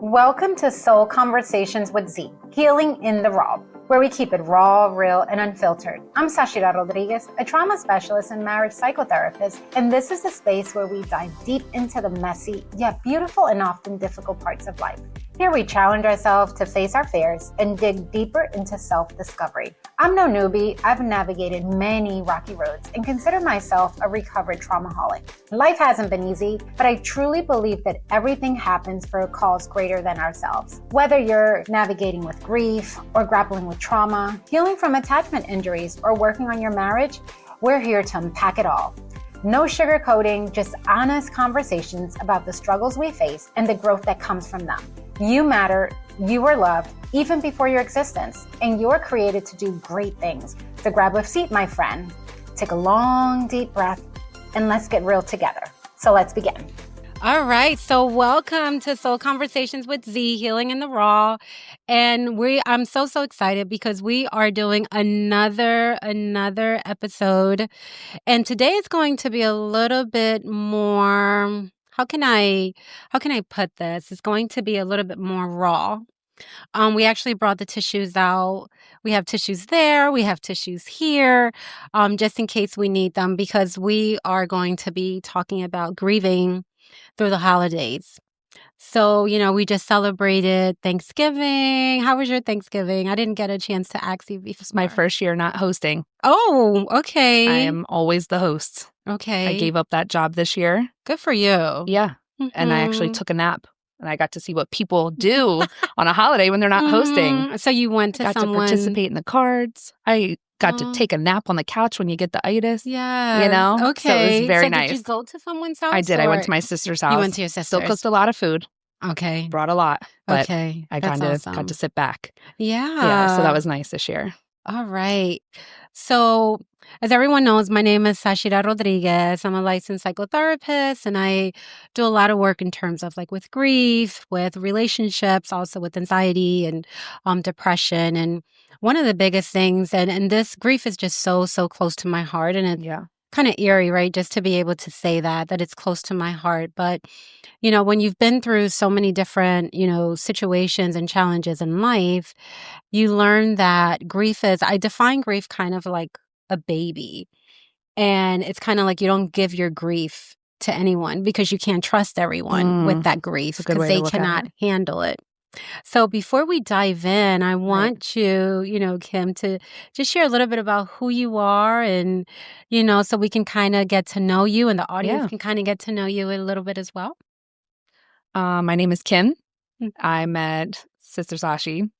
Welcome to Soul Conversations with Z, Healing in the Raw, where we keep it raw, real, and unfiltered. I'm Zachyra Rodriguez, a trauma specialist and marriage psychotherapist, and this is a space where we dive deep into the messy, yet beautiful and often difficult parts of life. Here we challenge ourselves to face our fears and dig deeper into self-discovery. I'm no newbie. I've navigated many rocky roads and consider myself a recovered traumaholic. Life hasn't been easy, but I truly believe that everything happens for a cause greater than ourselves. Whether you're navigating with grief or grappling with trauma, healing from attachment injuries, or working on your marriage, we're here to unpack it all. No sugarcoating, just honest conversations about the struggles we face and the growth that comes from them. You matter, you are loved, even before your existence, and you're created to do great things. So grab a seat, my friend, take a long, deep breath, and let's get real together. So let's begin. All right, so welcome to Soul Conversations with Z, Healing in the Raw. And I'm so excited because we are doing another episode. And today is going to be a little bit more, how can I put this? It's going to be a little bit more raw. We actually brought the tissues out. We have tissues there. We have tissues here, just in case we need them, because we are going to be talking about grieving through the holidays. So, we just celebrated Thanksgiving. How was your Thanksgiving? I didn't get a chance to ask you before. It's my first year not hosting. Oh, okay. I am always the host. Okay. I gave up that job this year. Good for you. Yeah. Mm-hmm. And I actually took a nap. And I got to see what people do on a holiday when they're not hosting. So you went to got to participate in the cards. I got to take a nap on the couch when you get the itis. Yeah. Okay. So it was very nice. Did you go to someone's house? I did. I went to my sister's house. You went to your sister's. Still cooked a lot of food. Okay. Brought a lot. But okay. I kind of got to sit back. Yeah. So that was nice this year. All right. So as everyone knows, my name is Zachyra Rodriguez. I'm a licensed psychotherapist, and I do a lot of work in terms of with grief, with relationships, also with anxiety and depression. And one of the biggest things, and this grief is just so close to my heart, and it's kind of eerie, right? Just to be able to say that it's close to my heart. But, when you've been through so many different, situations and challenges in life, you learn that I define grief kind of like a baby. And it's kind of like you don't give your grief to anyone because you can't trust everyone with that grief because they cannot handle it. So before we dive in, I want you, Kim, to just share a little bit about who you are and, so we can kind of get to know you and the audience can kind of get to know you a little bit as well. My name is Kim. I met Sister Sashi.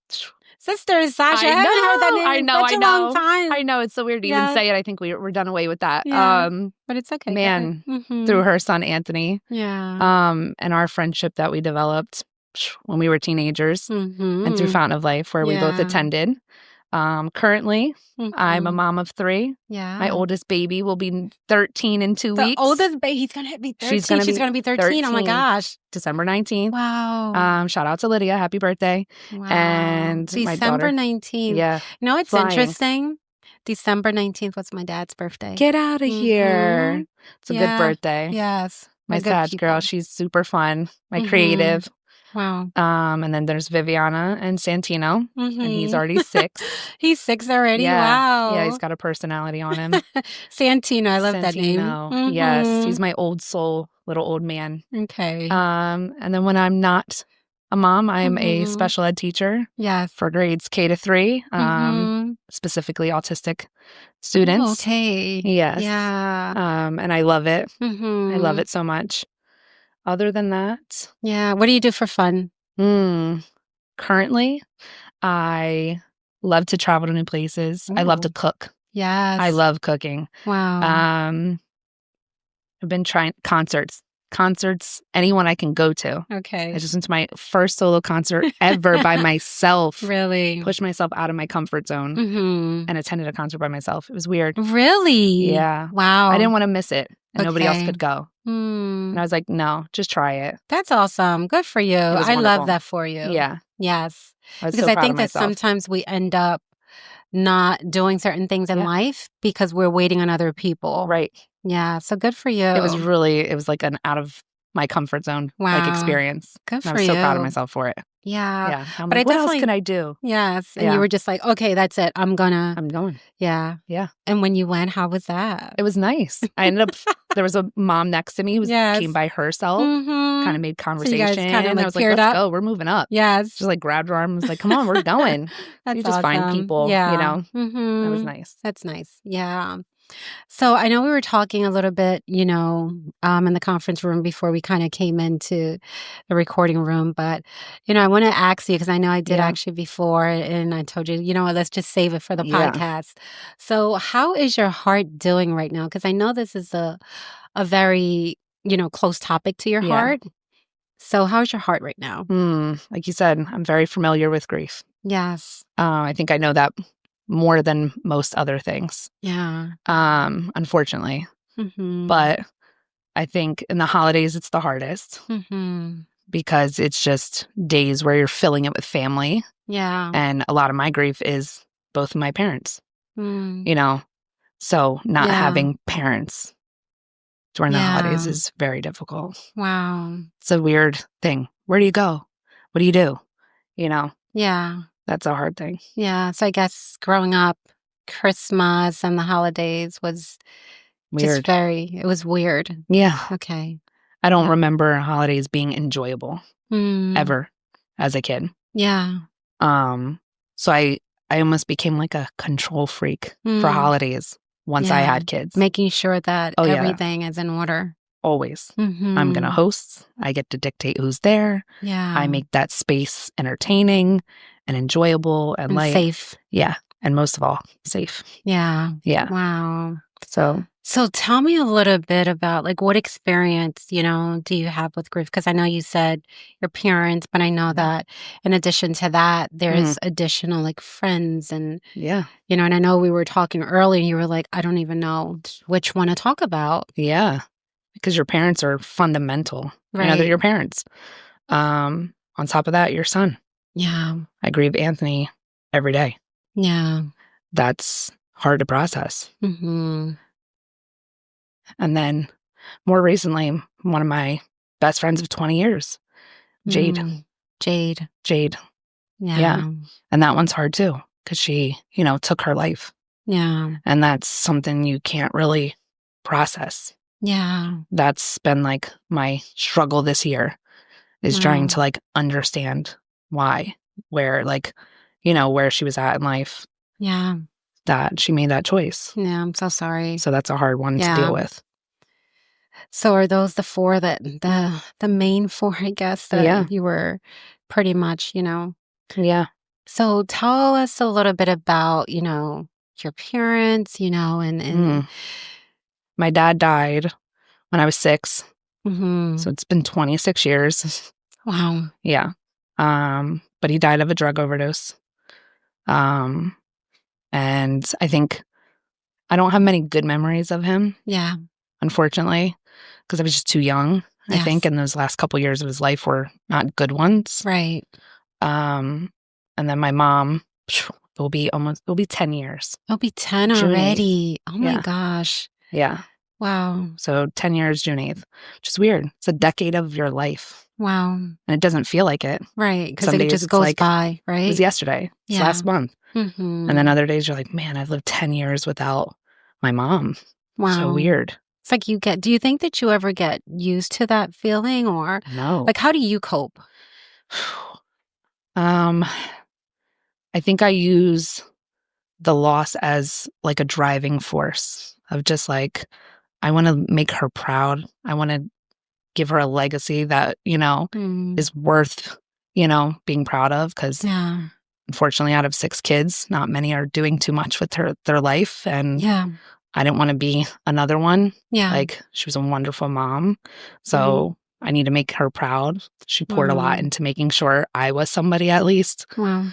Sister Sashi. I haven't heard that name in such a long time. I know. It's so weird to even say it. I think we're done away with that. Yeah, but it's okay. Man, through her son, Anthony. Yeah. And our friendship that we developed when we were teenagers and through Fountain of Life, where we both attended. Currently, I'm a mom of 3. Yeah. My oldest baby will be 13 in 2 weeks. The oldest baby, he's going to be 13. She's going to be 13. Oh my gosh. December 19th. Wow. Shout out to Lydia. Happy birthday. Wow. And December 19th. Yeah. It's interesting. December 19th was my dad's birthday. Get out of here. It's a good birthday. Yes. My sad girl. She's super fun. My creative. Wow. And then there's Viviana and Santino, and he's already 6. He's 6 already? Yeah. Wow. Yeah, he's got a personality on him. Santino, I love that name. Yes, he's my old soul, little old man. Okay. And then when I'm not a mom, I'm a special ed teacher for grades K to 3, specifically autistic students. Oh, okay. Yes. Yeah. And I love it. I love it so much. Other than that, what do you do for fun? Currently, I love to travel to new places. Ooh. I love to cook. Yes. I love cooking. Wow. I've been trying concerts, anyone I can go to. Okay. I just went to my first solo concert ever by myself. Really? Pushed myself out of my comfort zone and attended a concert by myself. It was weird. Really? Yeah. Wow. I didn't want to miss it. And nobody else could go. And I was like, no, just try it. That's awesome. Good for you. I love that for you. Yeah. Yes. Because I think that sometimes we end up not doing certain things in life because we're waiting on other people. Right. Yeah. So good for you. It was like an out of my comfort zone Wow. experience. Good for I was so proud of myself for it. Yeah. Yeah. I'm But like, what else can I do? Yes. And you were just like, okay, that's it. I'm going. Yeah. Yeah. And when you went, how was that? It was nice. I ended up, there was a mom next to me who came by herself, kind of made conversation. So you guys kind of I was like, let's go. We're moving up. Yes. Just grabbed her arm and was like, come on, we're going. That's you just find people, That was nice. That's nice. Yeah. So I know we were talking a little bit, in the conference room before we kind of came into the recording room. But, I want to ask you, because I know I did actually before, and I told you, what, let's just save it for the podcast. So how is your heart doing right now? Because I know this is a very, close topic to your heart. So how's your heart right now? Like you said, I'm very familiar with grief. Yes. I think I know that more than most other things. Yeah. Unfortunately. But I think in the holidays, it's the hardest because it's just days where you're filling it with family. Yeah. And a lot of my grief is both of my parents, so not having parents during the holidays is very difficult. Wow. It's a weird thing. Where do you go? What do you do? Yeah. That's a hard thing. Yeah. So I guess growing up, Christmas and the holidays was weird. It was weird. Yeah. Okay. I don't remember holidays being enjoyable ever as a kid. Yeah. So I almost became like a control freak for holidays once I had kids. Making sure that everything is in order. Always. I'm going to host. I get to dictate who's there. Yeah. I make that space entertaining and enjoyable and safe. Yeah. And most of all, safe. Yeah. Yeah. Wow. So tell me a little bit about what experience, do you have with grief? Because I know you said your parents, but I know that in addition to that, there's additional friends and, and I know we were talking earlier and you were like, I don't even know which one to talk about. Yeah. Because your parents are fundamental. Right. They're your parents. On top of that, your son. Yeah. I grieve Anthony every day. Yeah. That's hard to process. Mm-hmm. And then more recently, one of my best friends of 20 years, Jade. Jade. Yeah. And that one's hard too, because she, took her life. Yeah. And that's something you can't really process. Yeah. That's been my struggle this year is trying to understand why, where where she was at in life. Yeah. That she made that choice. Yeah, I'm so sorry. So that's a hard one to deal with. So are those the four the main four, I guess, that you were pretty much, Yeah. So tell us a little bit about, your parents, and my dad died when I was 6. So it's been 26 years. Wow. Yeah. But he died of a drug overdose. And I think I don't have many good memories of him. Yeah. Unfortunately, because I was just too young. I think, and those last couple years of his life were not good ones. Right. And then my mom, it'll be 10 years. It'll be 10 already. Oh my gosh. Yeah. Wow. So 10 years, June 8th, which is weird. It's a decade of your life. Wow. And it doesn't feel like it. Right. Because it just goes by, right? It was yesterday. It's last month. Mm-hmm. And then other days you're like, man, I've lived 10 years without my mom. Wow. So weird. It's do you think that you ever get used to that feeling or? No. How do you cope? I think I use the loss as a driving force of just I want to make her proud. I want to give her a legacy that, is worth, being proud of. Because unfortunately, out of 6 kids, not many are doing too much with their life. And I didn't want to be another one. Yeah. She was a wonderful mom. So I need to make her proud. She poured a lot into making sure I was somebody at least. Wow.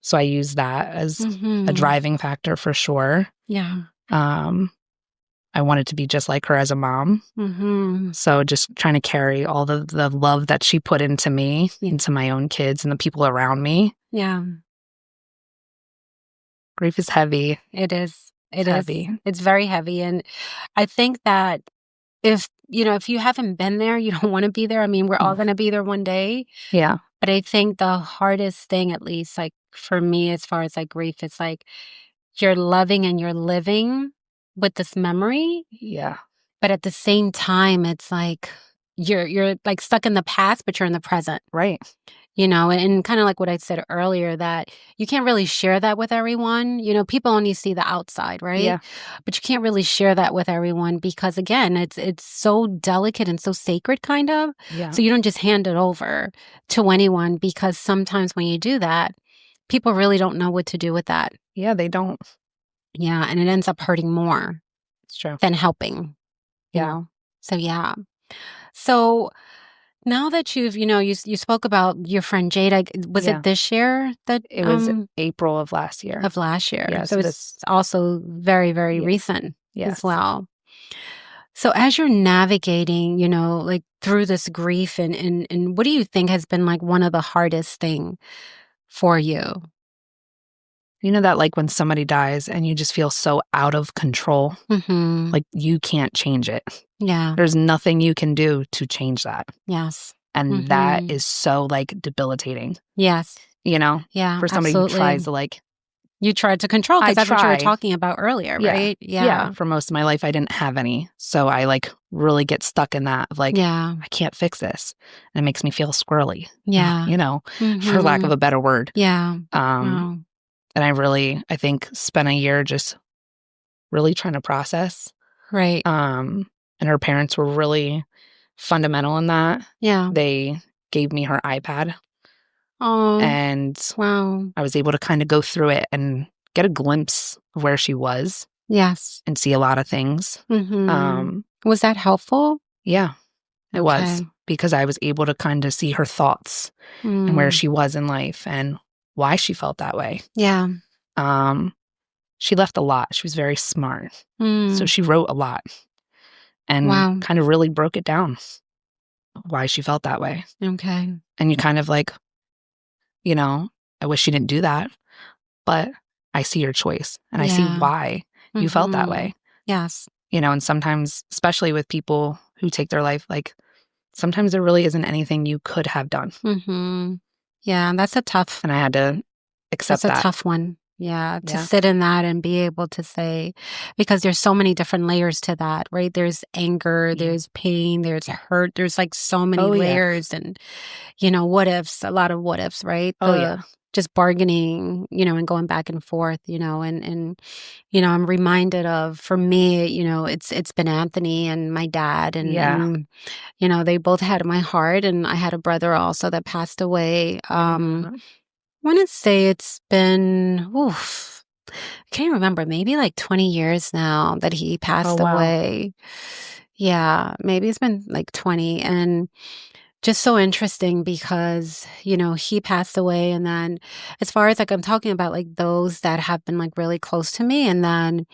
So I use that as a driving factor for sure. Yeah. I wanted to be just like her as a mom. So just trying to carry all the love that she put into me, into my own kids and the people around me. Yeah. Grief is heavy. It is. It is heavy. It's very heavy. And I think that if, if you haven't been there, you don't want to be there. I mean, we're all going to be there one day. Yeah. But I think the hardest thing, at least like for me, as far as like grief, it's like you're loving and you're living with this memory. Yeah. But at the same time, it's like you're like stuck in the past, but you're in the present. Right. And kind of like what I said earlier, that you can't really share that with everyone. People only see the outside, right? Yeah. But you can't really share that with everyone because, again, it's so delicate and so sacred, kind of. Yeah. So you don't just hand it over to anyone, because sometimes when you do that, people really don't know what to do with that. Yeah, they don't. Yeah, and it ends up hurting more. It's true. Than helping. Yeah. So, yeah. So now that you spoke about your friend Jade, was it this year that it was April of last year? Yeah, so it's also very, very recent as well. So as you're navigating, like through this grief, and what do you think has been like one of the hardest thing for you? That like when somebody dies and you just feel so out of control, like you can't change it. Yeah. There's nothing you can do to change that. Yes. And that is so like debilitating. Yes. Yeah. For somebody who tries to like. You tried to control, because that's what you were talking about earlier, right? Yeah. For most of my life, I didn't have any. So I like really get stuck in that of like, I can't fix this. And it makes me feel squirrely. Yeah. For lack of a better word. Yeah. And I think spent a year just really trying to process. Right. And her parents were really fundamental in that. Yeah. They gave me her iPad. Oh. And wow. I was able to kind of go through it and get a glimpse of where she was. Yes. And see a lot of things. Was that helpful? Yeah, it was. Because I was able to kind of see her thoughts and where she was in life and why she felt that way. Yeah. She left a lot. She was very smart. So she wrote a lot and kind of really broke it down, why she felt that way. Okay. And you kind of like, I wish she didn't do that, but I see your choice and I see why you felt that way. Yes. And sometimes, especially with people who take their life, like sometimes there really isn't anything you could have done. Yeah, that's a tough. And I had to accept that. That's a tough one. Yeah, to sit in that and be able to say, because there's so many different layers to that, right? There's anger, there's pain, there's hurt, there's like so many layers and, what ifs, a lot of what ifs, right? Just bargaining, and going back and forth, and I'm reminded of, for me, it's been Anthony and my dad and they both had my heart, and I had a brother also that passed away. I want to say it's been, I can't remember, maybe like 20 years now that he passed away. Yeah, maybe it's been like 20. And just so interesting because, he passed away. And then as far as like I'm talking about like those that have been like really close to me, and then,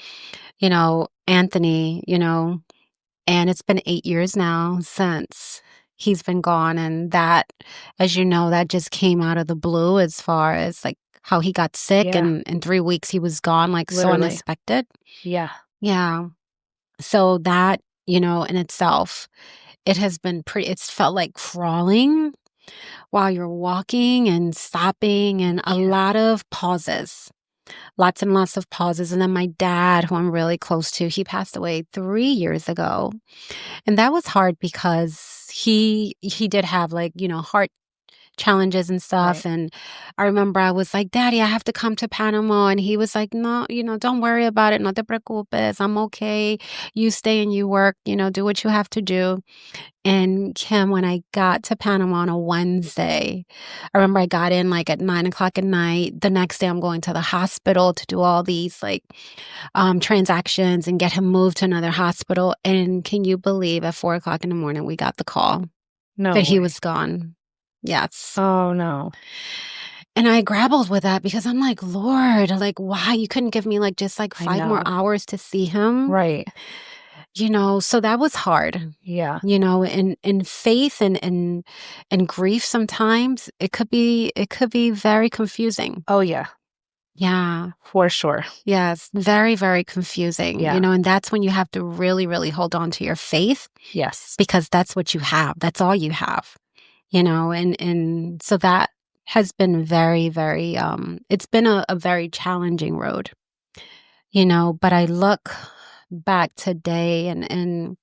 Anthony, and it's been 8 years now since he's been gone. And that, as you know, that just came out of the blue as far as like how he got sick and in 3 weeks he was gone, like so unexpected. Yeah. Yeah. So that, in itself, it has been it's felt like crawling while you're walking and stopping and a lot of pauses. Lots and lots of pauses. And then my dad, who I'm really close to, he passed away 3 years ago. And that was hard because he did have like, heart challenges and stuff. Right. And I remember I was like, Daddy, I have to come to Panama. And he was like, no, don't worry about it. No te preocupes. I'm okay. You stay and you work, do what you have to do. And Kim, when I got to Panama on a Wednesday, I remember I got in like at 9:00 at night. The next day I'm going to the hospital to do all these like transactions and get him moved to another hospital. And can you believe at 4:00 in the morning, we got the call that he was gone. Yes. Oh, no. And I grappled with that because I'm like, Lord, like, why? You couldn't give me like just like 5 more hours to see him. Right. So that was hard. Yeah. In faith and grief sometimes it could be very confusing. Oh, yeah. Yeah. For sure. Yes. Very, very confusing, Yeah. and that's when you have to really, really hold on to your faith. Yes. Because that's what you have. That's all you have, and so that has been very, very, it's been a very challenging road, but I look back today and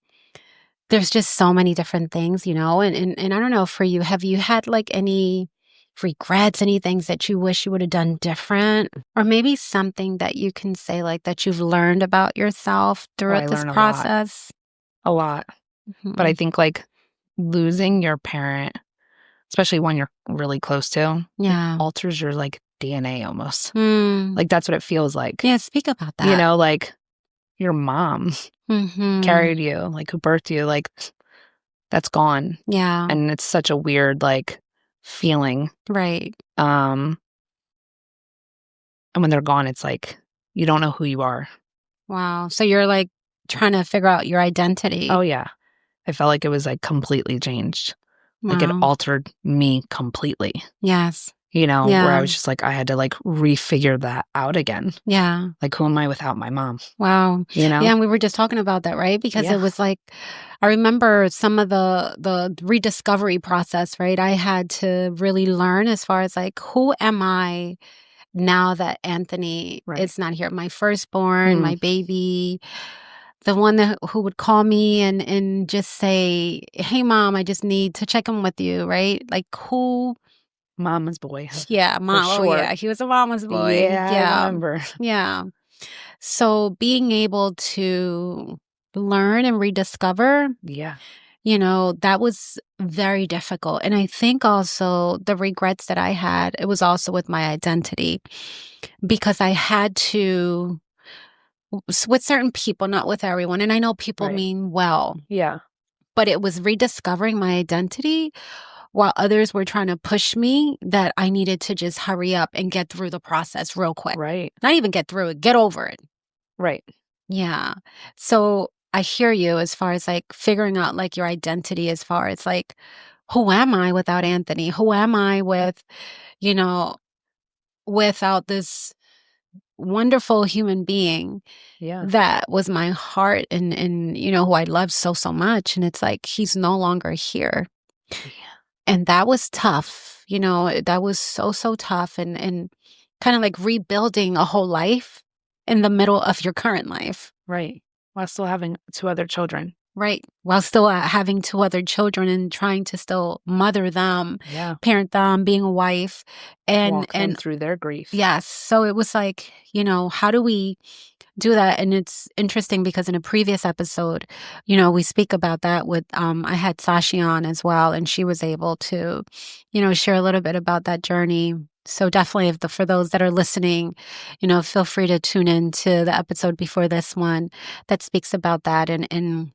there's just so many different things, and I don't know for you, have you had like any regrets, any things that you wish you would have done different? Or maybe something that you can say like that you've learned about yourself throughout this learned process? A lot. But I think like losing your parent, especially one you're really close to, Yeah. alters your like DNA almost. Mm. Like that's what it feels like. Yeah, speak about that. Like your mom carried you, like who birthed you, like that's gone. Yeah. And it's such a weird like feeling. Right. And when they're gone, it's like you don't know who you are. Wow. So you're like trying to figure out your identity. Oh yeah. I felt like it was like completely changed. Like it Wow. altered me completely. Yes. Where I Yeah. was just like, I had to like refigure that out again. Yeah. Like, who am I without my mom? Wow. Yeah, and we were just talking about that, right? Because Yeah. it was like, I remember some of the rediscovery process, right? I had to really learn as far as like, who am I now that Anthony Right. is not here? My firstborn, my baby, the one who would call me and just say, "Hey, Mom, I just need to check in with you," right? Like who? Mama's boy. Yeah, mom. sure. Oh, yeah, he was a mama's boy. Yeah, I remember. Yeah. So being able to learn and rediscover, Yeah. that was very difficult. And I think also the regrets that I had, it was also with my identity because I had to, with certain people, not with everyone. And I know people Right. mean well, Yeah. but it was rediscovering my identity while others were trying to push me that I needed to just hurry up and get through the process real quick. Right. Not even get through it, get over it. Right. Yeah. So I hear you as far as like figuring out like your identity as far as like, who am I without Anthony? Who am I without this wonderful human being Yeah. that was my heart and who I love so, so much. And it's like, he's no longer here. Yeah. And that was tough. That was so, so tough and kind of like rebuilding a whole life in the middle of your current life. Right. While still having 2 other children. Right. While still having 2 other children and trying to still mother them, Yeah. parent them, being a wife Walk them through their grief. yes. So it was like, how do we do that? And it's interesting because in a previous episode, we speak about that with, I had Sashi on as well, and she was able to, share a little bit about that journey. So definitely for those that are listening, feel free to tune in to the episode before this one that speaks about that and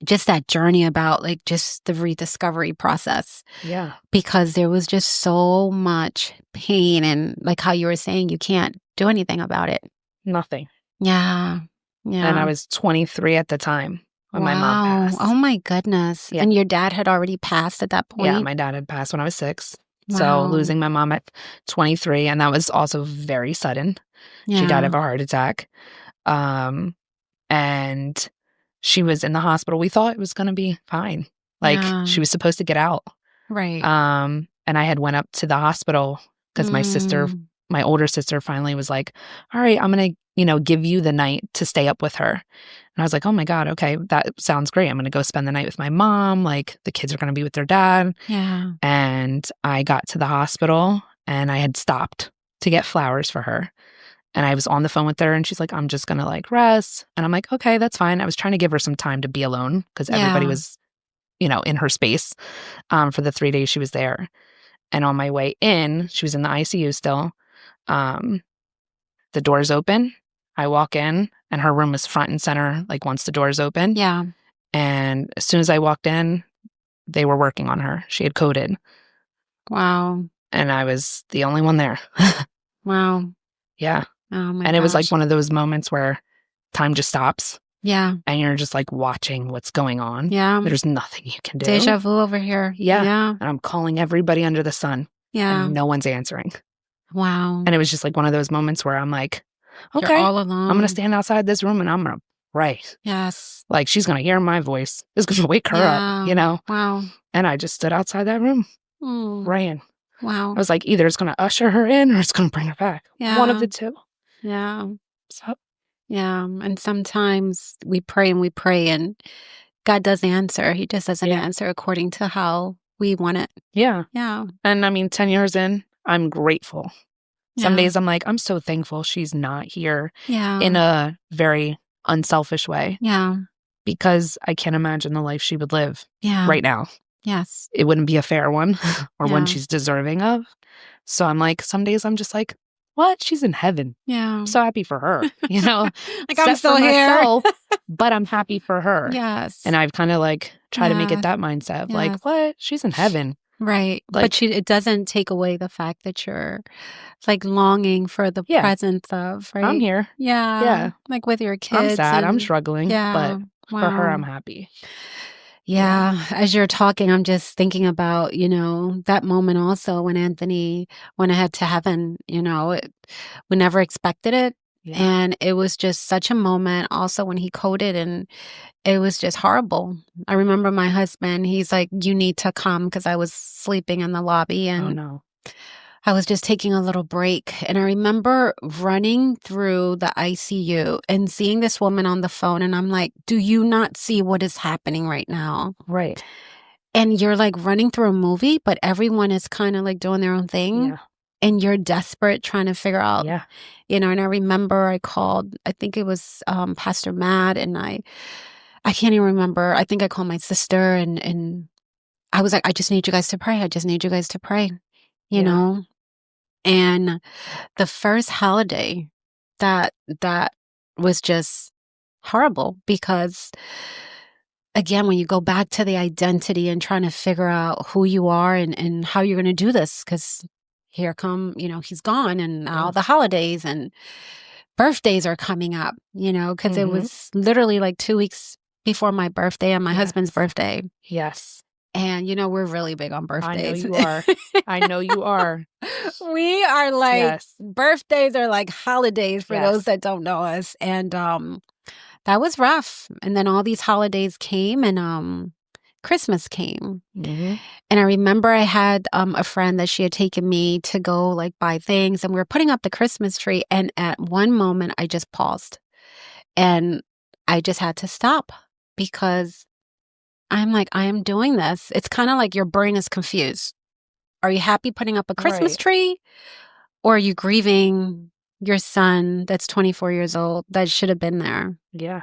just that journey about like just the rediscovery process. Yeah. Because there was just so much pain and like how you were saying, you can't do anything about it. Nothing. Yeah. Yeah. And I was 23 at the time when my mom passed. Oh my goodness. Yeah. And your dad had already passed at that point? Yeah, my dad had passed when I was 6. Wow. So losing my mom at 23, and that was also very sudden. Yeah. She died of a heart attack. And she was in the hospital. We thought it was going to be fine. Like she was supposed to get out. Right. And I had went up to the hospital because my older sister finally was like, all right, I'm going to, give you the night to stay up with her. And I was like, oh my God, okay, that sounds great. I'm going to go spend the night with my mom. Like the kids are going to be with their dad. Yeah. And I got to the hospital and I had stopped to get flowers for her. And I was on the phone with her and she's like, I'm just going to like rest. And I'm like, okay, that's fine. I was trying to give her some time to be alone because everybody was, in her space for the 3 days she was there. And on my way in, she was in the ICU still. The door's open. I walk in and her room was front and center, like once the door's open. Yeah. And as soon as I walked in, they were working on her. She had coded. Wow. And I was the only one there. Wow. Yeah. Oh my And it was like gosh. one of those moments where time just stops Yeah. and you're just like watching what's going on. Yeah. There's nothing you can do. Deja vu over here. Yeah. Yeah. And I'm calling everybody under the sun Yeah. and no one's answering. Wow. And it was just like one of those moments where I'm like, You're okay, all alone. I'm going to stand outside this room and I'm going to pray. Yes. Like, she's going to hear my voice. It's going to wake her up, you know? Wow. And I just stood outside that room praying. Wow. I was like, either it's going to usher her in or it's going to bring her back. Yeah. One of the two. Yeah. So. Yeah. And sometimes we pray and God does answer. He just doesn't answer according to how we want it. Yeah. Yeah. And I mean, 10 years in, I'm grateful. Some days I'm like, I'm so thankful she's not here in a very unselfish way. Yeah. Because I can't imagine the life she would live right now. Yes. It wouldn't be a fair one or one she's deserving of. So I'm like, some days I'm just like, what? She's in heaven. Yeah. I'm so happy for her, you know? Like, I'm still here. Myself, but I'm happy for her. Yes. And I've kind of like tried to make it that mindset of like, what? She's in heaven. Right. Like, but it doesn't take away the fact that you're like longing for the presence of, right? I'm here. Yeah. Yeah. Like with your kids. I'm sad. I'm struggling. But for her, I'm happy. Yeah. As you're talking, I'm just thinking about, you know, that moment also when Anthony went ahead to heaven, you know, we never expected it. Yeah. And it was just such a moment also when he coded, and it was just horrible. I remember my husband, he's like, you need to come, because I was sleeping in the lobby and I was just taking a little break. And I remember running through the ICU and seeing this woman on the phone. And I'm like, do you not see what is happening right now? Right. And you're like running through a movie, but everyone is kind of like doing their own thing. Yeah. And you're desperate trying to figure out, you know, and I remember I called, I think it was Pastor Matt, and I can't even remember. I think I called my sister and I was like, I just need you guys to pray. I just need you guys to pray, you know? And the first holiday that was just horrible, because again, when you go back to the identity and trying to figure out who you are and how you're going to do this, because here come, you know, he's gone, and now the holidays and birthdays are coming up, you know, because it was literally like 2 weeks before my birthday and my husband's birthday. Yes. And, you know, we're really big on birthdays. I know you are. I know you are. We are like, birthdays are like holidays for those that don't know us. And that was rough. And then all these holidays came, and Christmas came. Mm-hmm. And I remember I had a friend that she had taken me to go like buy things, and we were putting up the Christmas tree. And at one moment I just paused and I just had to stop, because I'm like, I am doing this. It's kind of like your brain is confused. Are you happy putting up a Christmas tree? Or are you grieving your son that's 24 years old that should have been there? Yeah.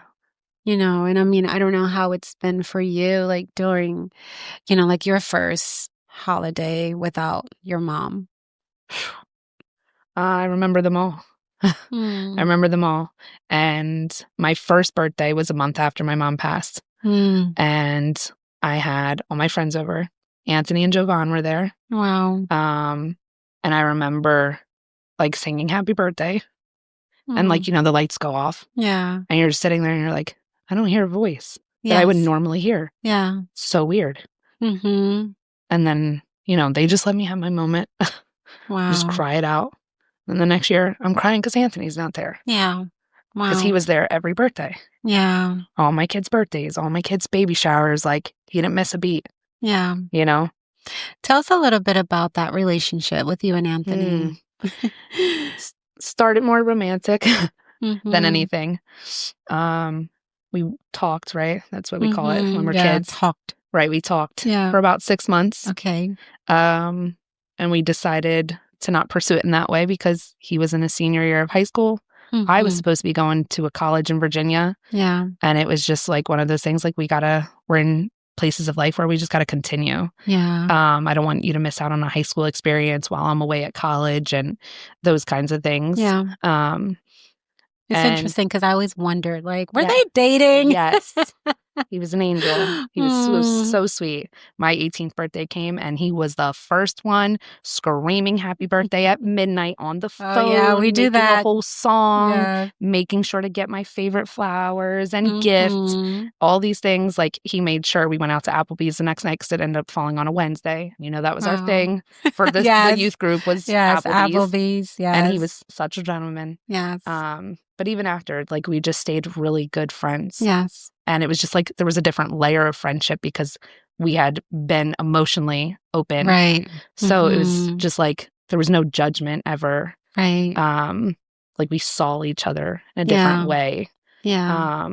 You know, and I mean, I don't know how it's been for you, like during, you know, like your first holiday without your mom. I remember them all. I remember them all. And my first birthday was a month after my mom passed. And I had all my friends over. Anthony and Jovan were there. Wow. And I remember like singing happy birthday. And like, you know, the lights go off. Yeah. And you're just sitting there and you're like, I don't hear a voice that I would normally hear. Yeah. So weird. And then, you know, they just let me have my moment. Wow. Just cry it out. And the next year I'm crying because Anthony's not there. Yeah. Wow. Because he was there every birthday. Yeah. All my kids' birthdays, all my kids' baby showers. Like, he didn't miss a beat. Yeah. You know? Tell us a little bit about that relationship with you and Anthony. Started more romantic than anything. We talked, right? That's what we call it when we're kids. Talked. Right, we talked for about 6 months. Okay. And we decided to not pursue it in that way because he was in his senior year of high school. I was supposed to be going to a college in Virginia. Yeah. And it was just like one of those things, like we're in places of life where we just got to continue. Yeah. I don't want you to miss out on a high school experience while I'm away at college and those kinds of things. Yeah. It's interesting because I always wondered, like, were they dating? Yes. He was an angel. He was so sweet. My 18th birthday came, and he was the first one screaming happy birthday at midnight on the phone. Oh, yeah, we do making that. a whole song, Yeah. making sure to get my favorite flowers and gifts, all these things. Like, he made sure we went out to Applebee's the next night because it ended up falling on a Wednesday. You know, that was our thing for the youth group was Applebee's. Yes. And he was such a gentleman. Yes. But even after, like, we just stayed really good friends. Yes. And it was just like there was a different layer of friendship because we had been emotionally open. Right. So it was just like there was no judgment ever. Right. Like, we saw each other in a different way. Yeah.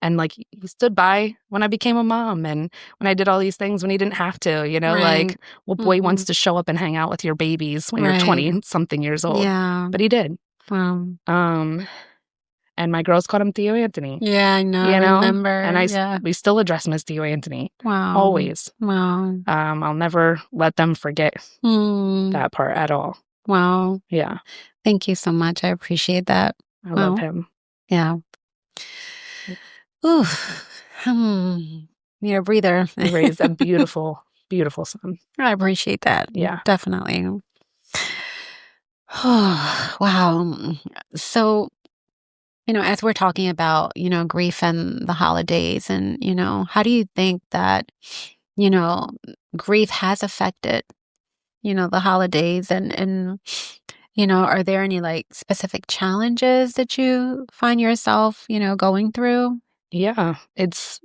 And like, he stood by when I became a mom and when I did all these things when he didn't have to, you know, like, what boy wants to show up and hang out with your babies when you're 20 something years old? Yeah. But he did. Wow. And my girls called him Theo Anthony. Yeah, I know. You know? I remember. And we still address him as Theo Anthony. Wow. Always. Wow. I'll never let them forget that part at all. Wow. Yeah. Thank you so much. I appreciate that. I love him. Yeah. Ooh. Need a breather. He raised a beautiful, beautiful son. I appreciate that. Yeah. Definitely. Wow. So, you know, as we're talking about, you know, grief and the holidays and, you know, how do you think that, you know, grief has affected, you know, the holidays and, you know, are there any like specific challenges that you find yourself, you know, going through? Yeah. It's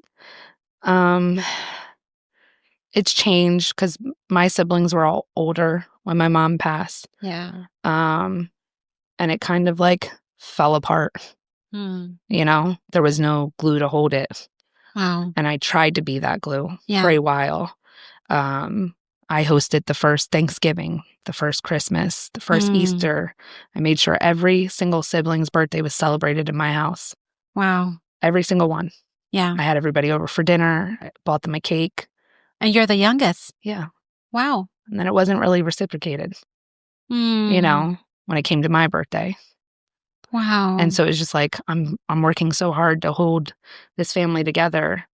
changed because my siblings were all older when my mom passed. Yeah. And it kind of like fell apart. You know, there was no glue to hold it. Wow. And I tried to be that glue for a while. I hosted the first Thanksgiving, the first Christmas, the first Easter. I made sure every single sibling's birthday was celebrated in my house. Wow. Every single one. Yeah. I had everybody over for dinner. I bought them a cake. And you're the youngest. Yeah. Wow. And then it wasn't really reciprocated, you know, when it came to my birthday. Wow. And so it was just like, I'm working so hard to hold this family together,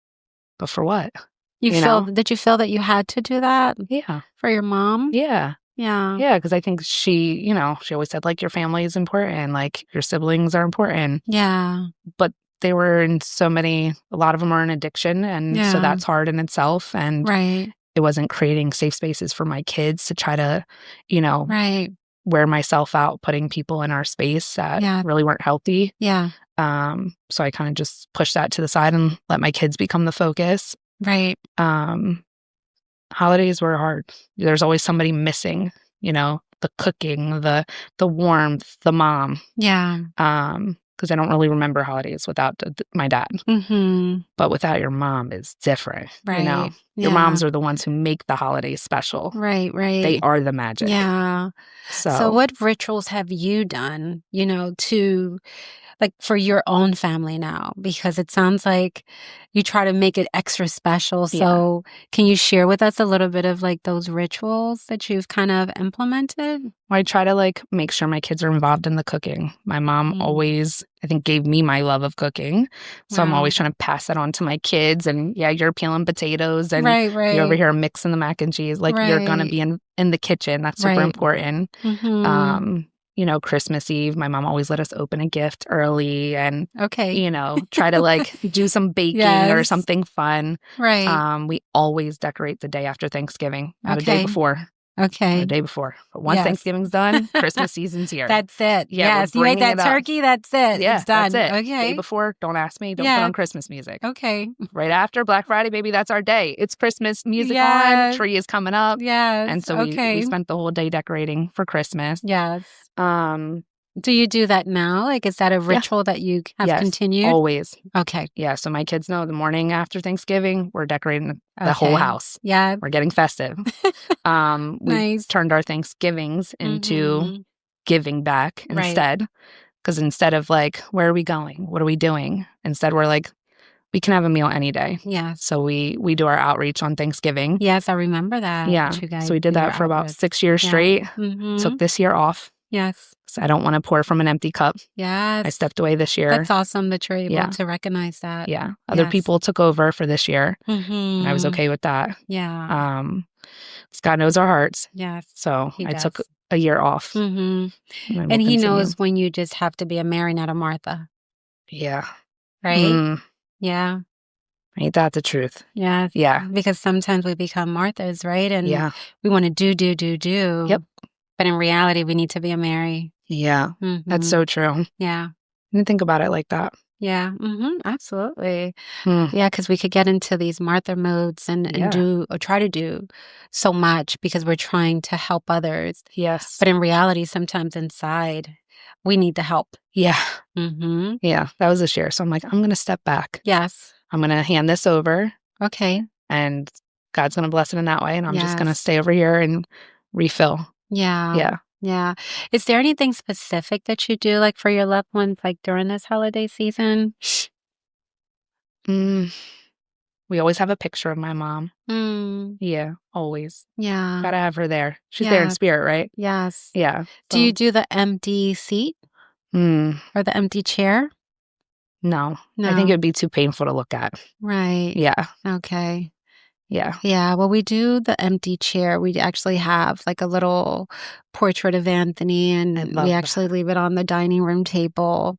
but for what? Did you feel that you had to do that? Yeah. For your mom? Yeah. Yeah. Yeah, because I think she always said, like, your family is important, like, your siblings are important. Yeah. But they were in a lot of them are in addiction, and so that's hard in itself. And it wasn't creating safe spaces for my kids to try to, you know, wear myself out, putting people in our space that really weren't healthy. Yeah. So I kind of just pushed that to the side and let my kids become the focus. Right. Holidays were hard. There's always somebody missing, you know, the cooking, the warmth, the mom. Yeah. Because I don't really remember holidays without my dad. But without your mom is different. Right. You know, your moms are the ones who make the holidays special. Right. They are the magic. Yeah. So what rituals have you done, you know, to like for your own family now? Because it sounds like you try to make it extra special. So can you share with us a little bit of like those rituals that you've kind of implemented? I try to like make sure my kids are involved in the cooking. My mom always, I think, gave me my love of cooking. So I'm always trying to pass that on to my kids. And you're peeling potatoes and you're over here mixing the mac and cheese. Like you're going to be in the kitchen. That's super important. You know, Christmas Eve, my mom always let us open a gift early and, you know, try to like do some baking or something fun. Right. We always decorate the day after Thanksgiving, not a day before. Okay. The day before. But once Thanksgiving's done, Christmas season's here. That's it. Yeah, yes. You ate that turkey, that's it. Yeah, it's done. That's it. Okay. Day before, don't ask me. Don't put on Christmas music. Okay. Right after Black Friday, baby, that's our day. It's Christmas music on. Tree is coming up. Yes. And so we spent the whole day decorating for Christmas. Yes. Do you do that now? Like, is that a ritual that you have continued? Always. Okay. Yeah. So my kids know the morning after Thanksgiving, we're decorating the whole house. Yeah. We're getting festive. We turned our Thanksgivings into giving back instead. Because instead of like, where are we going? What are we doing? Instead, we're like, we can have a meal any day. Yeah. So we do our outreach on Thanksgiving. Yes, I remember that. Yeah. You guys so we did that for about 6 years straight. Took this year off. Yes. So I don't want to pour from an empty cup. Yes. I stepped away this year. That's awesome that you're able Yeah. to recognize that. Yeah. Other people took over for this year. Mm-hmm. And I was okay with that. Yeah. 'Cause God knows our hearts. Yes. So He I does. took a year off. Mm-hmm. And he continue. knows when you just have to be a Mary, not a Martha. Yeah. Right? Yeah. Ain't that the truth? Yes. Yeah. Because sometimes we become Marthas, right? And we want to do. Yep. But in reality, we need to be a Mary. Yeah. That's so true. Yeah. I didn't think about it like that. Yeah. Absolutely. Yeah, because we could get into these Martha modes and do or try to do so much because we're trying to help others. Yes. But in reality, sometimes inside, we need the help. Yeah. Mm-hmm. Yeah. That was this year. So I'm like, I'm going to step back. Yes. I'm going to hand this over. Okay. And God's going to bless it in that way. And I'm just going to stay over here and refill. Yeah. Yeah. Yeah. Is there anything specific that you do like for your loved ones like during this holiday season? We always have a picture of my mom. Yeah, always. Yeah. Gotta have her there. She's there in spirit, right? Yes. Yeah. Do you do the empty seat or the empty chair? No. I think it would be too painful to look at. Right. Yeah. Okay. Yeah. Yeah. Well, we do the empty chair. We actually have like a little portrait of Anthony, and we actually leave it on the dining room table.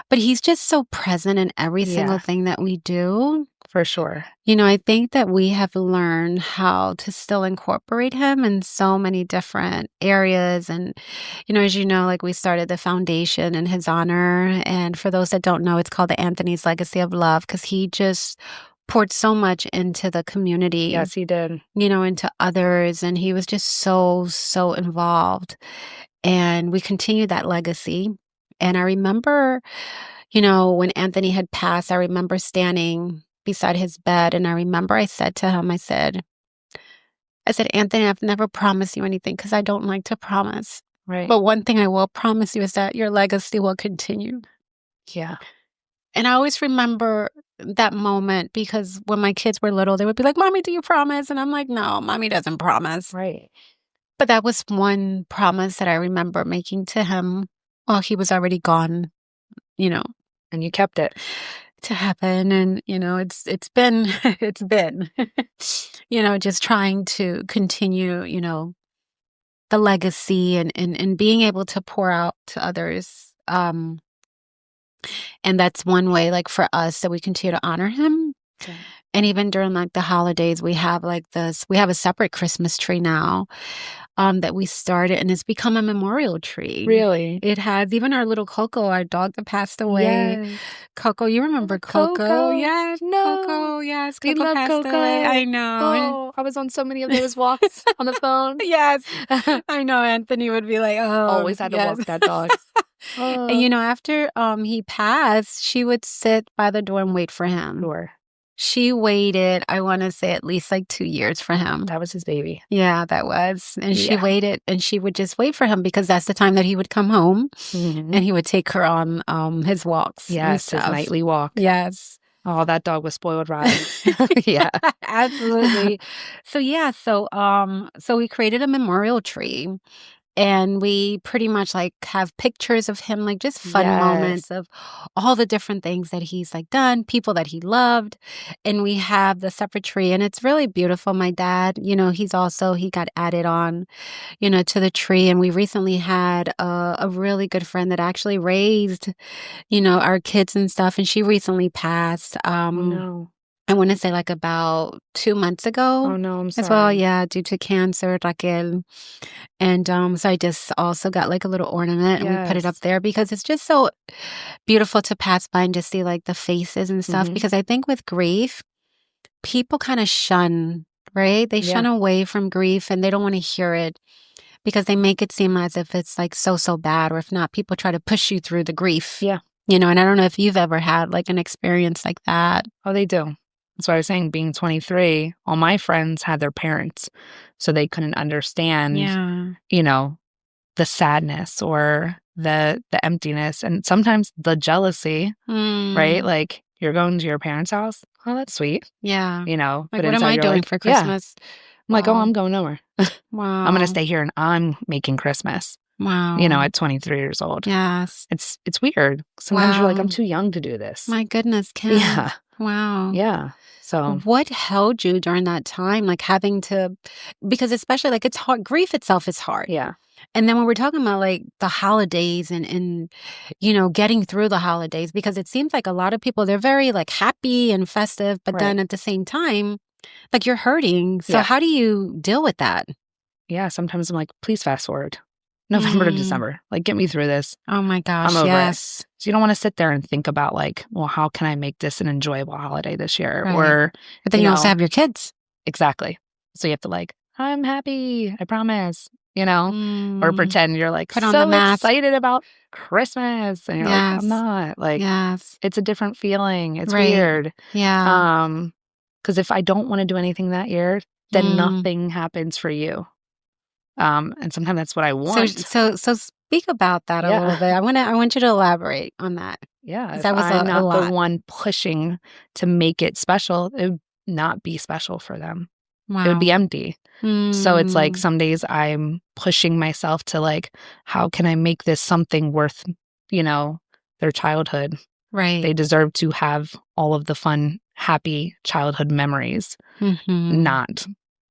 But he's just so present in every single thing that we do. For sure. You know, I think that we have learned how to still incorporate him in so many different areas. And, you know, as you know, like we started the foundation in his honor. And for those that don't know, it's called the Anthony's Legacy of Love because he just poured so much into the community. Yes, he did. You know, into others. And he was just so involved. And we continued that legacy. And I remember, you know, when Anthony had passed, I remember standing beside his bed. And I remember I said to him, I said, Anthony, I've never promised you anything because I don't like to promise. Right. But one thing I will promise you is that your legacy will continue. Yeah. And I always remember that moment because when my kids were little, they would be like, Mommy, do you promise? And I'm like, no, Mommy doesn't promise. Right. But that was one promise that I remember making to him while he was already gone, you know. And you kept it. To happen. And, you know, it's been, you know, just trying to continue, you know, the legacy and being able to pour out to others. And that's one way, like for us, that we continue to honor him. Okay. And even during like the holidays, we have a separate Christmas tree now. That we started, and it's become a memorial tree. Really? It has. Even our little Coco, our dog that passed away. Yes. Coco, you remember Coco? Yes. No. Coco, yes. We Coco love passed Coco. away. I know. Oh, I was on so many of those walks on the phone. Yes. I know. Anthony would be like, oh. Always had to walk that dog. And, you know, after he passed, she would sit by the door and wait for him. Sure. She waited, I want to say at least like 2 years for him. That was his baby. Yeah, that was. And she waited, and she would just wait for him because that's the time that he would come home and he would take her on his walks. Yes, his nightly walk. Yes. Oh, that dog was spoiled rotten. Yeah. Absolutely. So we created a memorial tree. And we pretty much like have pictures of him, like just fun moments of all the different things that he's like done, people that he loved. And we have the separate tree, and it's really beautiful. My dad, you know, he got added on, you know, to the tree. And we recently had a really good friend that actually raised, you know, our kids and stuff. And she recently passed. No. I want to say like about 2 months ago. Oh no, I'm sorry. As well, yeah, due to cancer, Raquel. And so I just also got like a little ornament and we put it up there because it's just so beautiful to pass by and just see like the faces and stuff. Because I think with grief, people kind of shun, right? They shun away from grief and they don't want to hear it because they make it seem as if it's like so bad, or if not, people try to push you through the grief. Yeah. You know, and I don't know if you've ever had like an experience like that. Oh, they do. That's why I was saying, being 23, all my friends had their parents, so they couldn't understand, you know, the sadness or the emptiness, and sometimes the jealousy, right? Like, you're going to your parents' house? Oh, that's sweet. Yeah. You know, like, but what am I doing for Christmas? I'm like, oh, I'm going nowhere. Wow. I'm going to stay here and I'm making Christmas. Wow. At 23 years old. Yes. It's weird. Sometimes you're like, Wow. I'm too young to do this. My goodness, Kim. Yeah. Wow. Yeah. So what held you during that time? Like having to, because especially like it's hard, grief itself is hard. yeah. And then when we're talking about like the holidays and getting through the holidays, because it seems like a lot of people, they're very like happy and festive, but then at the same time, like you're hurting. So how do you deal with that? Yeah. Sometimes I'm like, please fast forward. November to December. Like, get me through this. Oh my gosh. I'm over it. So you don't want to sit there and think about like, well, how can I make this an enjoyable holiday this year? Right. Or but then you also have your kids. Exactly. So you have to like, I'm happy, I promise, or pretend you're like Put on the so mask. excited about Christmas. And you're like, I'm not. Like, it's a different feeling. It's weird. Yeah. Because if I don't want to do anything that year, then nothing happens for you. And sometimes that's what I want. So speak about that a little bit. I want you to elaborate on that. Yeah. If that was I'm not lot. the one pushing to make it special, it would not be special for them. Wow. It would be empty. So it's like some days I'm pushing myself to like, how can I make this something worth, their childhood? Right. They deserve to have all of the fun, happy childhood memories, not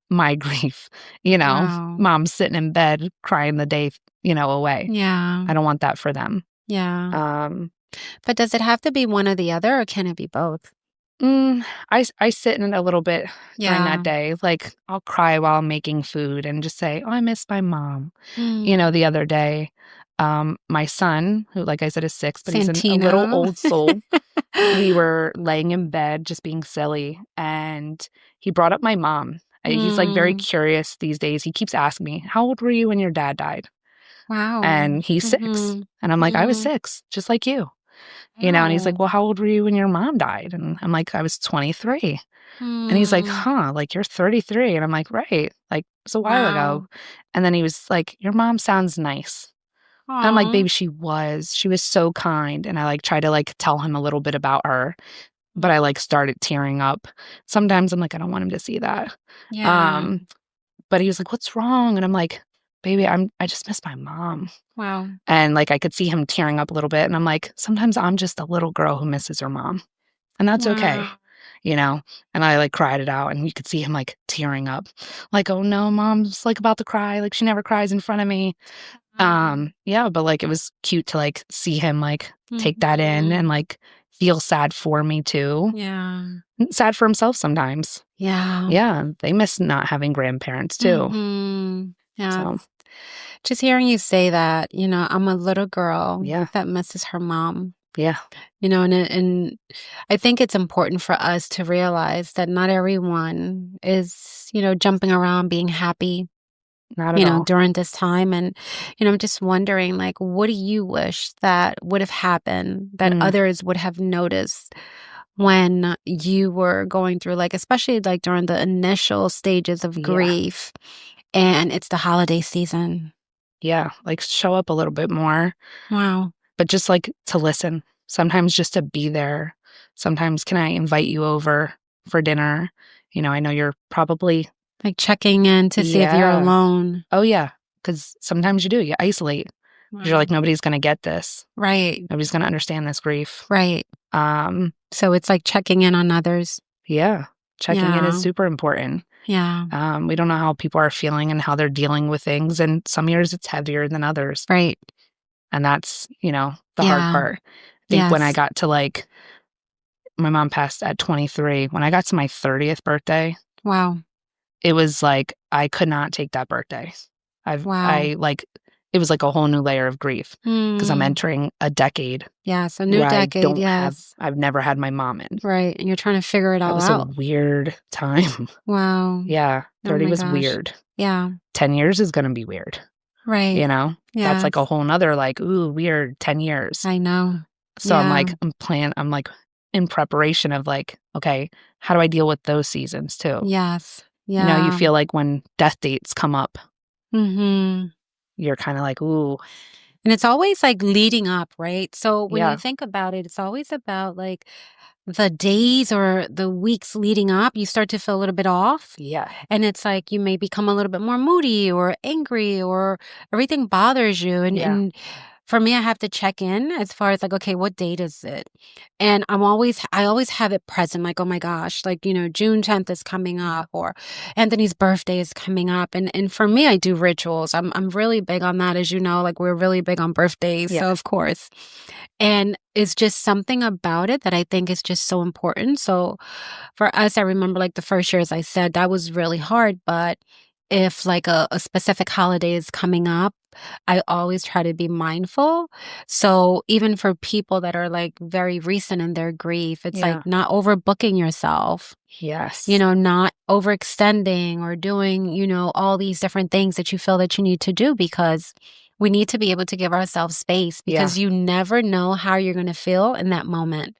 my grief. Mom's sitting in bed crying the day, away. Yeah. I don't want that for them. Yeah. But does it have to be one or the other, or can it be both? I sit in it a little bit during that day. Like, I'll cry while I'm making food and just say, oh, I miss my mom. The other day, my son, who, like I said, is 6, but he's a little old soul. We were laying in bed just being silly, and he brought up my mom. He's like very curious these days. He keeps asking me, how old were you when your dad died? Wow. And he's 6. And I'm like, I was 6, just like you. And he's like, well, how old were you when your mom died? And I'm like, I was 23. And he's like, huh, like you're 33. And I'm like, right. Like, it was a while ago. And then he was like, your mom sounds nice. And I'm like, baby, she was so kind. And I like try to like tell him a little bit about her, but I like started tearing up. Sometimes I'm like, I don't want him to see that. Yeah. But he was like, what's wrong? And I'm like, baby, I just miss my mom. Wow. And like I could see him tearing up a little bit. And I'm like, sometimes I'm just a little girl who misses her mom. And that's okay. And I like cried it out, and you could see him like tearing up. Like, oh no, mom's like about to cry. Like, she never cries in front of me. Yeah, but like it was cute to like see him like take that in and like feel sad for me too. Yeah. Sad for himself sometimes. Yeah. Yeah. They miss not having grandparents too. Yeah. So. Just hearing you say that, I'm a little girl Yeah. that misses her mom. Yeah. And I think it's important for us to realize that not everyone is, jumping around being happy, not at all. during this time. And, I'm just wondering, like, what do you wish that would have happened, that others would have noticed when you were going through, like, especially like during the initial stages of grief, and it's the holiday season? Yeah, like show up a little bit more. Wow. But just like to listen. Sometimes just to be there. Sometimes can I invite you over for dinner? I know you're probably like checking in to see if you're alone. Oh yeah, because sometimes you do. You isolate. You're like, nobody's going to get this. Right. Nobody's going to understand this grief. Right. So it's like checking in on others. Yeah. Checking in is super important. Yeah. We don't know how people are feeling and how they're dealing with things. And some years it's heavier than others. Right. And that's, the hard part. I think when I got to like, my mom passed at 23. When I got to my 30th birthday. Wow. It was like, I could not take that birthday. It was like a whole new layer of grief because I'm entering a decade. Yes, a new decade. I've never had my mom in. Right. And you're trying to figure it all out. It was a weird time. Wow. Yeah. 30 was weird. Yeah. 10 years is going to be weird. Right. Yeah. That's like a whole nother like, ooh, weird 10 years. I know. So I'm like, I'm like in preparation of like, okay, how do I deal with those seasons too? Yes. Yeah. You feel like when death dates come up, you're kind of like, ooh, And it's always like leading up, right? So when Yeah. you think about it, it's always about like the days or the weeks leading up, you start to feel a little bit off. Yeah. And it's like you may become a little bit more moody or angry or everything bothers you. And for me, I have to check in as far as like, okay, what date is it? And I always have it present. Like, oh my gosh, like, June 10th is coming up or Anthony's birthday is coming up. And for me, I do rituals. I'm really big on that. As you know, like we're really big on birthdays. Yeah. So of course, and it's just something about it that I think is just so important. So for us, I remember like the first year, as I said, that was really hard. But if like a specific holiday is coming up, I always try to be mindful. So even for people that are like very recent in their grief, it's like not overbooking yourself. Yes. Not overextending or doing, all these different things that you feel that you need to do, because we need to be able to give ourselves space, because you never know how you're going to feel in that moment.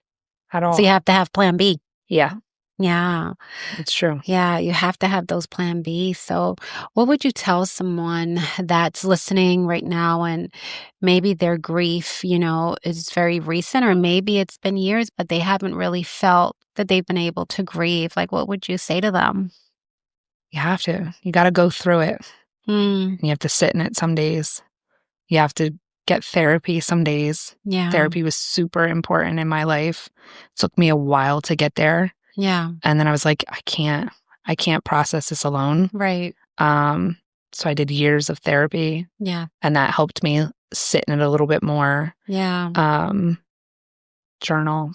At all. So you have to have plan B. Yeah. Yeah. It's true. Yeah, you have to have those plan B. So what would you tell someone that's listening right now and maybe their grief, is very recent, or maybe it's been years, but they haven't really felt that they've been able to grieve? Like, what would you say to them? You have to. You got to go through it. You have to sit in it some days. You have to get therapy some days. Yeah. Therapy was super important in my life. It took me a while to get there. Yeah. And then I was like, I can't process this alone. Right. So I did years of therapy. Yeah. And that helped me sit in it a little bit more. Yeah. Journal.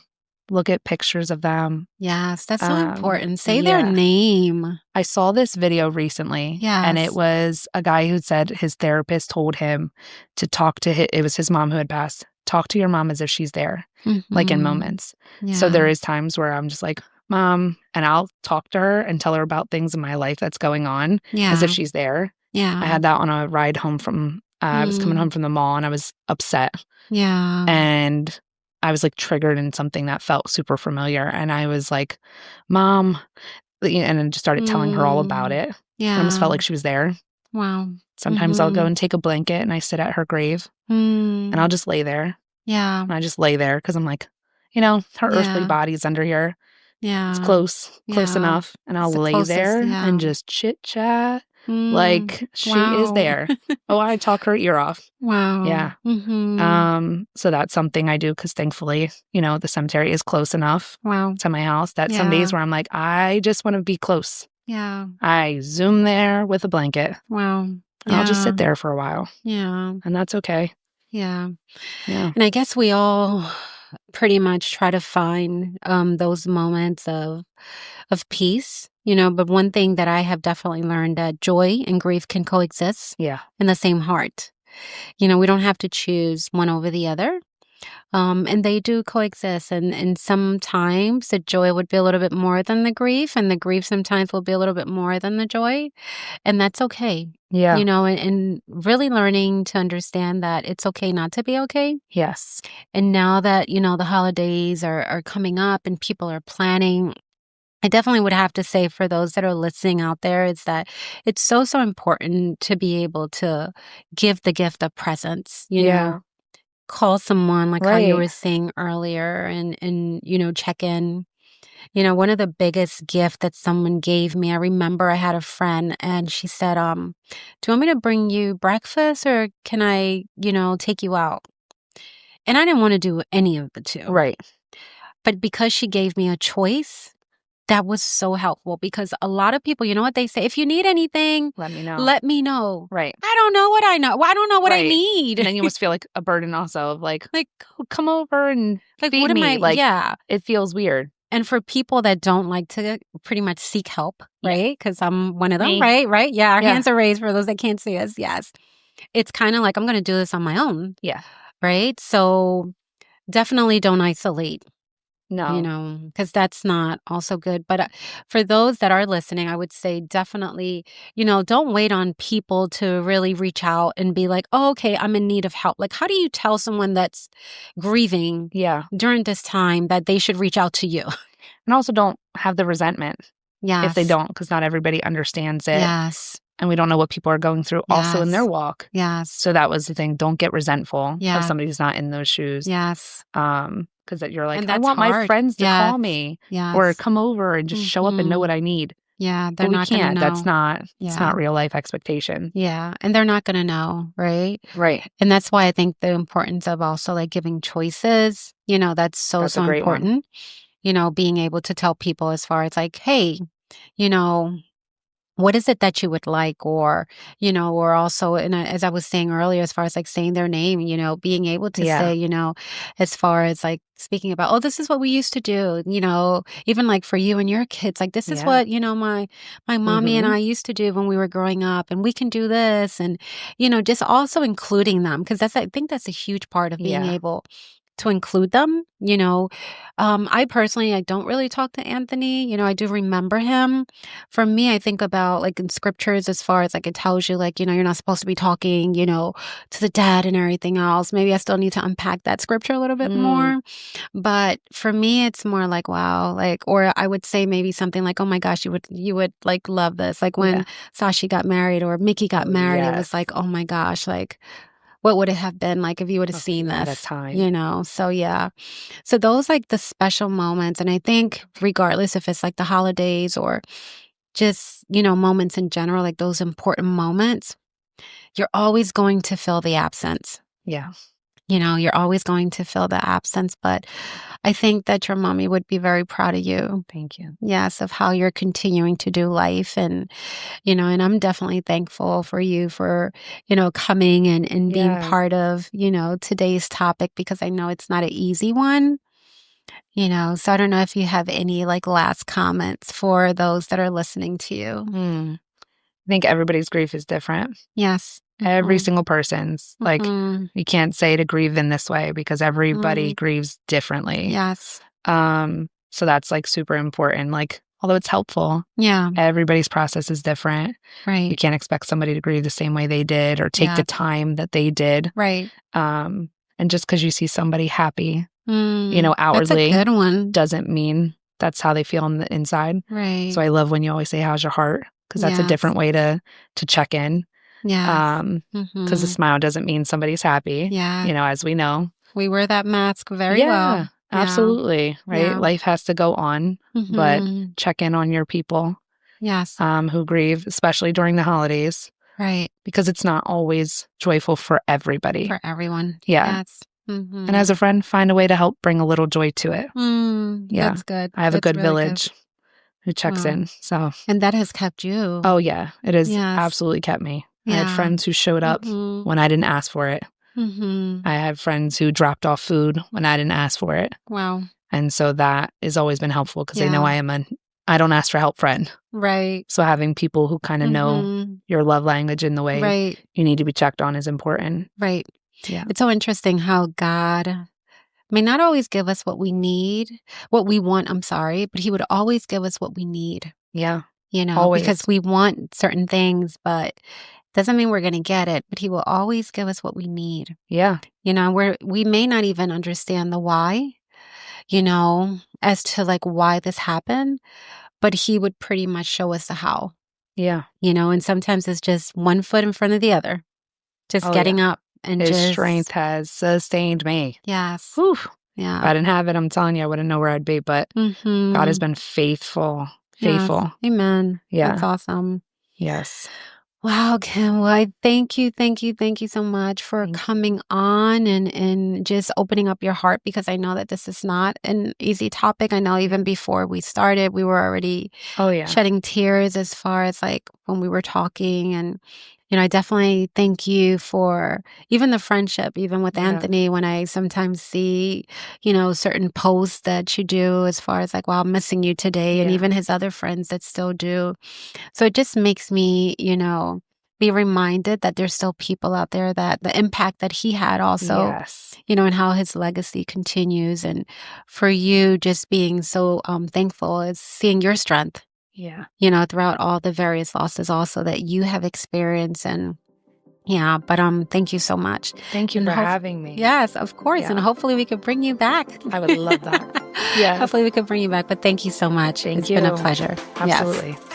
Look at pictures of them. Yes, that's so important. Say their name. I saw this video recently. Yes. And it was a guy who said his therapist told him to talk to it was his mom who had passed. Talk to your mom as if she's there, like in moments. Yeah. So there is times where I'm just like, Mom, and I'll talk to her and tell her about things in my life that's going on as if she's there. Yeah. I had that on a ride home from, I was coming home from the mall and I was upset. Yeah. And I was like triggered in something that felt super familiar. And I was like, Mom, and then just started telling her all about it. Yeah. I almost felt like she was there. Wow. Sometimes I'll go and take a blanket and I sit at her grave and I'll just lay there. Yeah. And I just lay there because I'm like, her earthly body's under here. Yeah. It's close enough. And I'll lay there and just chit chat. Like she is there. Oh, I talk her ear off. Wow. Yeah. So that's something I do because thankfully, the cemetery is close enough to my house that some days where I'm like, I just want to be close. Yeah. I zoom there with a blanket. Wow. And I'll just sit there for a while. Yeah. And that's okay. Yeah. Yeah. And I guess we all pretty much try to find those moments of peace, but one thing that I have definitely learned, that joy and grief can coexist in the same heart. We don't have to choose one over the other. And they do coexist. And sometimes the joy would be a little bit more than the grief, and the grief sometimes will be a little bit more than the joy. And that's okay. Yeah. And really learning to understand that it's okay not to be okay. Yes. And now that, the holidays are coming up and people are planning, I definitely would have to say, for those that are listening out there, is that it's so, so important to be able to give the gift of presence, call someone, like how you were saying earlier, and check in. One of the biggest gifts that someone gave me, I remember I had a friend and she said, do you want me to bring you breakfast or can I, take you out? And I didn't want to do any of the two. Right. But because she gave me a choice, that was so helpful, because a lot of people, you know what they say? If you need anything, let me know. Let me know. Right. I don't know what I know. Well, I don't know what I need. And then you must feel like a burden also of like, come over and feed what me. am I? It feels weird. And for people that don't like to pretty much seek help, right? Because I'm one of them, Me. right? Yeah, our hands are raised for those that can't see us. Yes. It's kind of like, I'm going to do this on my own. Yeah. Right? So definitely don't isolate. No. Because that's not also good. But for those that are listening, I would say definitely, don't wait on people to really reach out and be like, oh, okay, I'm in need of help. Like, how do you tell someone that's grieving during this time that they should reach out to you? And also don't have the resentment if they don't, because not everybody understands it. Yes. and we don't know what people are going through also in their walk. Yes. So that was the thing. Don't get resentful of somebody who's not in those shoes. Yes. Because you're like, And I that's want my hard. friends to call me or Yes. come over and just show up and know what I need. Yeah, But they're we not going to can't. know. That's not, it's not real life expectation. Yeah, and they're not going to know, right? Right. And that's why I think the importance of also like giving choices, you know, that's so a great one. important. You know, being able to tell people as far as like, hey, you know, what is it that you would like? Or, you know, or also, and as I was saying earlier, as far as like saying their name, you know, being able to say, you know, as far as like speaking about, oh, this is what we used to do, you know, even like for you and your kids, like this is what, you know, my mommy and I used to do when we were growing up, and we can do this. And, you know, just also including them, because I think that's a huge part of being able to include them, you know. I personally, I don't really talk to Anthony. You know, I do remember him. For me, I think about like in scriptures, as far as like it tells you, like, you know, you're not supposed to be talking, you know, to the dead and everything else. Maybe I still need to unpack that scripture a little bit more. But for me, it's more like, wow, like, or I would say maybe something like, oh my gosh, you would like love this. Like when Sashi got married or Mickey got married, it was like, oh my gosh, like, what would it have been like if you would have seen this, at a time. you know? So yeah. So those like the special moments. And I think regardless if it's like the holidays or just, you know, moments in general, like those important moments, you're always going to feel the absence. Yeah. You know, you're always going to feel the absence, but I think that your mommy would be very proud of you. Thank you. Yes, of how you're continuing to do life. And, you know, and I'm definitely thankful for you for, you know, coming and being part of, you know, today's topic, because I know it's not an easy one, you know. So I don't know if you have any like last comments for those that are listening to you. I think everybody's grief is different. Yes. Every single person's. Like, you can't say to grieve in this way because everybody grieves differently. Yes. So that's like super important. Like, although it's helpful, everybody's process is different. Right. You can't expect somebody to grieve the same way they did or take the time that they did. Right. And just because you see somebody happy, you know, outwardly, that's a good one. doesn't mean that's how they feel on the inside. Right. So I love when you always say, how's your heart? Because that's a different way to check in. Yeah. Because a smile doesn't mean somebody's happy. Yeah. You know, as we know. We wear that mask very well. Absolutely. Right. Yeah. Life has to go on, but check in on your people. Yes. Who grieve, especially during the holidays. Right. Because it's not always joyful for everybody. For everyone. Yeah. Yes. And as a friend, find a way to help bring a little joy to it. Yeah. That's good. I have a good really village who checks in. So. And that has kept you. Oh, yeah. It has absolutely kept me. I had friends who showed up when I didn't ask for it. I had friends who dropped off food when I didn't ask for it. Wow. And so that has always been helpful because they know I don't ask for help friend. Right. So having people who kind of know your love language in the way you need to be checked on is important. Right. Yeah. It's so interesting how God may not always give us what we need, what we want, but he would always give us what we need. Yeah. You know, always. Because we want certain things, but doesn't mean we're going to get it, but he will always give us what we need. Yeah. You know, we may not even understand the why, you know, as to like why this happened, but he would pretty much show us the how. Yeah. You know, and sometimes it's just one foot in front of the other, just getting up and his just strength has sustained me. Yes. Whew. Yeah. If I didn't have it, I'm telling you, I wouldn't know where I'd be, but God has been faithful. Faithful. Yes. Amen. Yeah. That's awesome. Yes. Wow, Kim. Well, I thank you so much for coming on and just opening up your heart, because I know that this is not an easy topic. I know even before we started, we were already shedding tears as far as like when we were talking. And, you know, I definitely thank you for even the friendship, even with Anthony, when I sometimes see, you know, certain posts that you do as far as like, wow, I'm missing you today. And even his other friends that still do. So it just makes me, you know, be reminded that there's still people out there, that the impact that he had also, you know, and how his legacy continues. And for you just being so thankful is seeing your strength. Yeah. You know, throughout all the various losses also that you have experienced. And but thank you so much. Thank you for having me. Yes, of course. And hopefully we could bring you back. I would love that. Yeah. Hopefully we could bring you back. But thank you so much. It's been a pleasure. Absolutely. Yes.